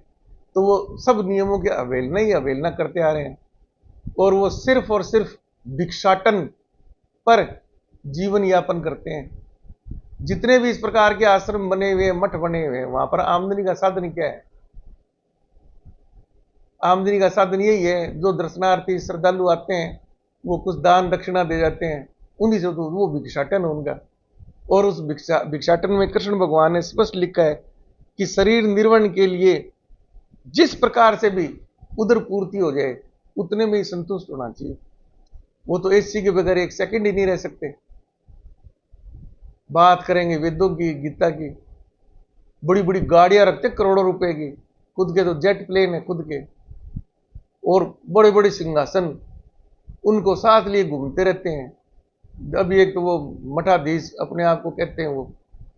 तो वो सब नियमों की अवहेलना ही अवहेलना करते आ रहे हैं, और वो सिर्फ और सिर्फ भिक्षाटन पर जीवन यापन करते हैं। जितने भी इस प्रकार के आश्रम बने हुए, मठ बने हुए, वहां पर आमदनी का साधन क्या है? आमदनी का साधन यही है, जो दर्शनार्थी श्रद्धालु आते हैं वो कुछ दान दक्षिणा दे जाते हैं, उन्हीं से तो वो भिक्षाटन है उनका। और उस भिक्षाटन में कृष्ण भगवान ने स्पष्ट लिखा है कि शरीर निर्वहन के लिए जिस प्रकार से भी उदर पूर्ति हो जाए उतने में ही संतुष्ट होना चाहिए। वो तो एसी के बगैर एक सेकंड ही नहीं रह सकते। बात करेंगे वेदों की, गीता की, बड़ी बड़ी गाड़ियां रखते करोड़ों रुपए की, खुद के तो जेट प्लेन है खुद के, और बड़े बड़े सिंहासन उनको साथ लिए घूमते रहते हैं। अभी एक तो वो मठाधीश अपने आप को कहते हैं, वो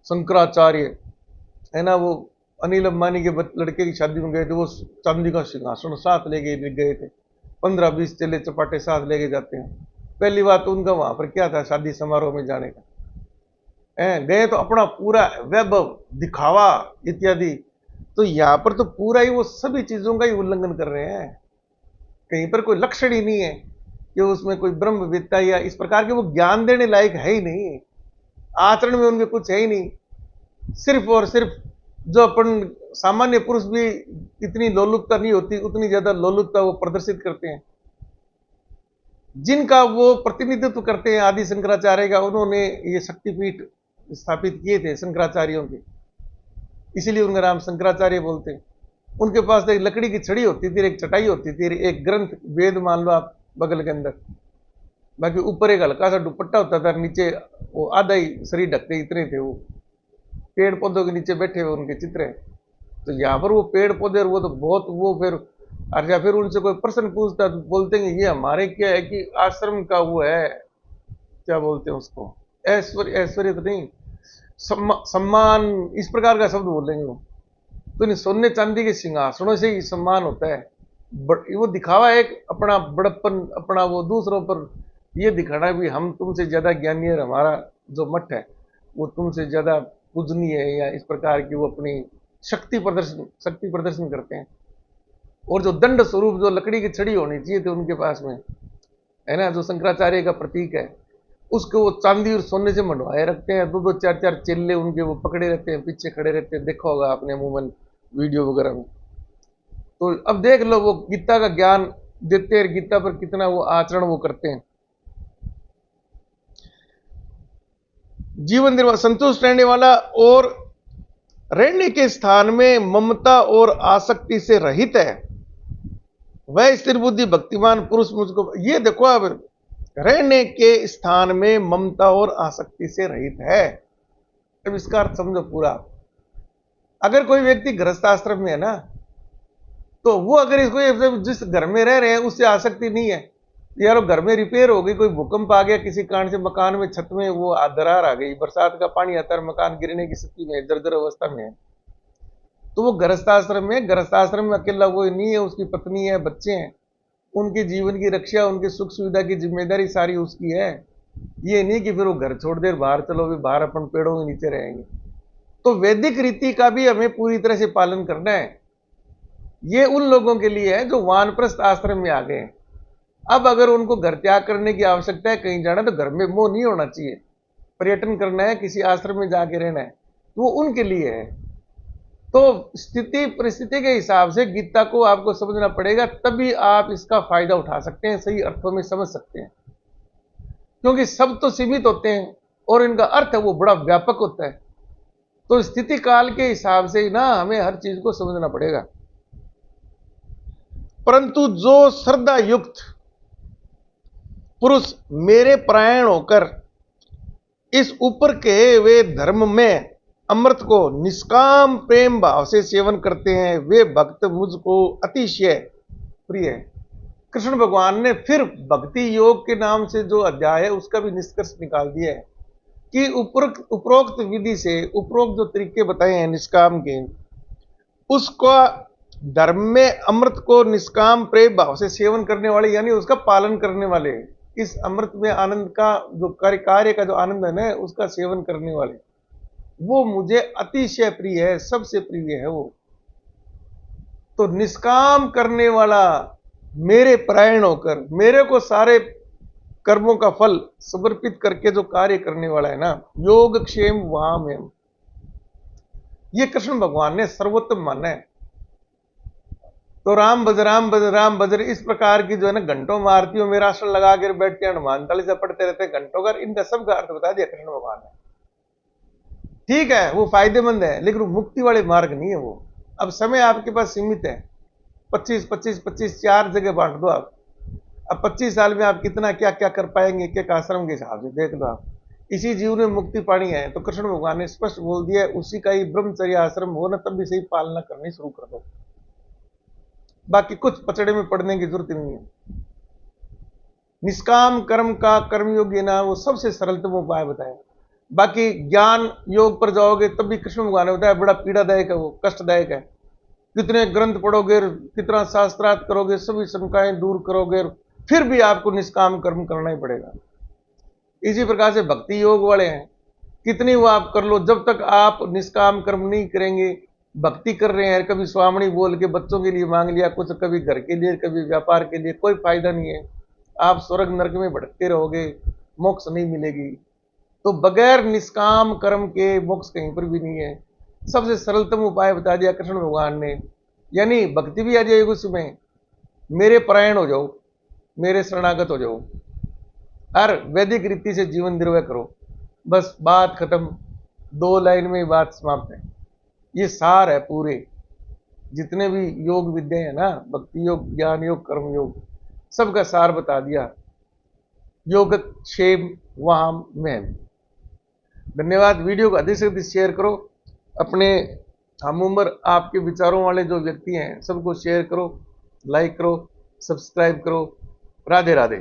शंकराचार्य है ना, वो अनिल अंबानी के लड़के की शादी में गए थे, वो चांदी का सिंहासन साथ लेके गए थे, 15-20 चेले चपाटे साथ लेके जाते हैं। पहली बात तो उनका वहां पर क्या था शादी समारोह में जाने का, गए तो अपना पूरा वैभव दिखावा इत्यादि। तो यहां पर तो पूरा ही वो सभी चीजों का ही उल्लंघन कर रहे हैं, कहीं पर कोई लक्षण ही नहीं है कि उसमें कोई ब्रह्मविद्ता या इस प्रकार के वो ज्ञान देने लायक है ही नहीं, आचरण में उनके कुछ है ही नहीं। सिर्फ और सिर्फ जो अपन सामान्य पुरुष भी इतनी लोलुपता नहीं होती, उतनी ज्यादा लोलुपता वो प्रदर्शित करते हैं। जिनका वो प्रतिनिधित्व करते हैं आदि शंकराचार्य का, उन्होंने ये शक्तिपीठ स्थापित किए थे शंकराचार्यों के, इसीलिए उनका नाम शंकराचार्य बोलते हैं। उनके पास तो एक लकड़ी की छड़ी होती थी, एक चटाई होती थी, एक ग्रंथ वेद मान लो आप बगल के अंदर, बाकी ऊपर एक हल्का सा दुपट्टा होता था, नीचे वो आधा ही शरीर ढकते, इतने थे वो। पेड़ पौधों के नीचे बैठे हुए उनके चित्र हैं। तो यहाँ पर वो पेड़ पौधे और वो तो बहुत वो फिर, अच्छा फिर उनसे कोई प्रश्न पूछता तो बोलते हैं ये हमारे क्या है कि आश्रम का वो है, क्या बोलते हैं उसको, ऐश्वर्य, ऐश्वर्य तो नहीं, सम्मान, इस प्रकार का शब्द बोलेंगे वो। तो नहीं, सोने चांदी के सिंहासनों से ही सम्मान होता है, वो दिखावा है एक अपना बड़प्पन, अपना वो दूसरों पर ये दिखाना भी हम तुमसे ज्यादा ज्ञानी है, हमारा जो मठ है वो तुमसे ज्यादा पूजनीय है, या इस प्रकार की वो अपनी शक्ति प्रदर्शन करते हैं। और जो दंड स्वरूप जो लकड़ी की छड़ी होनी चाहिए थी उनके पास में, है ना, जो शंकराचार्य का प्रतीक है, उसको वो चांदी और सोने से मंडवाए रखते हैं। 2-2, 4-4 चेले उनके वो पकड़े रहते हैं, पीछे खड़े रहते हैं, देखा होगा आपने अमूमन वीडियो वगैरह में। तो अब देख लो वो गीता का ज्ञान देते हैं, गीता पर कितना वो आचरण वो करते हैं। जीवन निर्वाह संतुष्ट रहने वाला और रहने के स्थान में ममता और आसक्ति से रहित है, वह स्थिर बुद्धि भक्तिमान पुरुष मुझको। ये देखो, अब रहने के स्थान में ममता और आसक्ति से रहित है। अब इसका अर्थ समझो पूरा। अगर कोई व्यक्ति गृहस्थ आश्रम में है ना, तो वो अगर इसको जिस घर में रह रहे हैं उससे आसक्ति नहीं है, यार घर में रिपेयर हो गई, कोई भूकंप आ गया किसी कारण से, मकान में छत में वो दरार आ गई, बरसात का पानी आता है, मकान गिरने की स्थिति में जर्जर अवस्था में है, तो वो गृहस्थाश्रम में अकेला वो नहीं है, उसकी पत्नी है, बच्चे हैं, उनके जीवन की रक्षा, उनके सुख सुविधा की जिम्मेदारी सारी उसकी है। ये नहीं कि फिर वो घर छोड़ दे बाहर चलो, भी बाहर अपन पेड़ों के नीचे रहेंगे। तो वैदिक रीति का भी हमें पूरी तरह से पालन करना है। ये उन लोगों के लिए है जो वानप्रस्थ आश्रम में आ गए हैं। अब अगर उनको घर त्याग करने की आवश्यकता है, कहीं जाना, तो घर में मोह नहीं होना चाहिए, पर्यटन करना है, किसी आश्रम में जाके रहना है, तो वो उनके लिए है। तो स्थिति परिस्थिति के हिसाब से गीता को आपको समझना पड़ेगा, तभी आप इसका फायदा उठा सकते हैं, सही अर्थों में समझ सकते हैं। क्योंकि सब तो सीमित होते हैं और इनका अर्थ है वो बड़ा व्यापक होता है। तो स्थिति काल के हिसाब से ही ना हमें हर चीज को समझना पड़ेगा। परंतु जो श्रद्धा युक्त पुरुष मेरे परायण होकर इस ऊपर कहे वे धर्म में अमृत को निष्काम प्रेम भाव से सेवन करते हैं, वे भक्त मुझको अतिशय प्रिय है। कृष्ण भगवान ने फिर भक्ति योग के नाम से जो अध्याय है उसका भी निष्कर्ष निकाल दिया है कि उपरोक्त विधि से, उपरोक्त जो तरीके बताए हैं निष्काम के, उसका धर्म में अमृत को निष्काम प्रेम भाव से सेवन करने वाले, यानी उसका पालन करने वाले, इस अमृत में आनंद का जो कार्य का जो आनंद है ना, उसका सेवन करने वाले, वो मुझे अतिशय प्रिय है, सबसे प्रिय है वो। तो निष्काम करने वाला, मेरे परायण होकर, मेरे को सारे कर्मों का फल समर्पित करके जो कार्य करने वाला है ना, योग क्षेम वहां में, ये कृष्ण भगवान ने सर्वोत्तम माना है। तो राम भज इस प्रकार की जो है ना घंटों में आरतियों में आसन लगा कर बैठते हैं, हनुमान चालीसा पढ़ते रहते हैं घंटों का, इनका सबका अर्थ बता दिया कृष्ण भगवान ने। ठीक है, वो फायदेमंद है, लेकिन वो मुक्ति वाले मार्ग नहीं है वो। अब समय आपके पास सीमित है, 25 4 जगह बांट दो आप। अब 25 साल में आप कितना क्या क्या कर पाएंगे, एक आश्रम के हिसाब से देख लो आप। इसी जीवन में मुक्ति पानी है तो कृष्ण भगवान ने स्पष्ट बोल दिया है, उसी का ही ब्रह्मचर्य आश्रम हो ना, तब भी सही पालना करनी शुरू कर दो। बाकी कुछ पचड़े में पड़ने की जरूरत नहीं है। निष्काम कर्म का कर्मयोग ना, वो सबसे सरलतम उपाय बताया। बाकी ज्ञान योग पर जाओगे तब भी कृष्ण भगवान ने बताया बड़ा पीड़ादायक है, वो कष्टदायक है। कितने ग्रंथ पढ़ोगे, कितना शास्त्रार्थ करोगे, सभी शंकाएं दूर करोगे, फिर भी आपको निष्काम कर्म करना ही पड़ेगा। इसी प्रकार से भक्ति योग वाले हैं, कितनी वो आप कर लो, जब तक आप निष्काम कर्म नहीं करेंगे, भक्ति कर रहे हैं, कभी स्वामणी बोल के बच्चों के लिए मांग लिया कुछ, कभी घर के लिए, कभी व्यापार के लिए, कोई फायदा नहीं है। आप स्वर्ग नरक में भटकते रहोगे, मोक्ष नहीं मिलेगी। तो बगैर निष्काम कर्म के मोक्ष कहीं पर भी नहीं है। सबसे सरलतम उपाय बता दिया कृष्ण भगवान ने, यानी भक्ति भी आ जाएगी उसमें, मेरे परायण हो जाओ, मेरे शरणागत हो जाओ, हर वैदिक रीति से जीवन निर्वाह करो, बस बात खत्म। 2 लाइन में ही बात समाप्त है। ये सार है पूरे जितने भी योग विद्या है ना, भक्ति योग, ज्ञान योग, कर्म योग, सबका सार बता दिया। योगक्षेम वहां में। धन्यवाद। वीडियो को अधिक से अधिक शेयर करो, अपने हम उम्र आपके विचारों वाले जो व्यक्ति हैं सबको शेयर करो, लाइक करो, सब्सक्राइब करो। राधे राधे।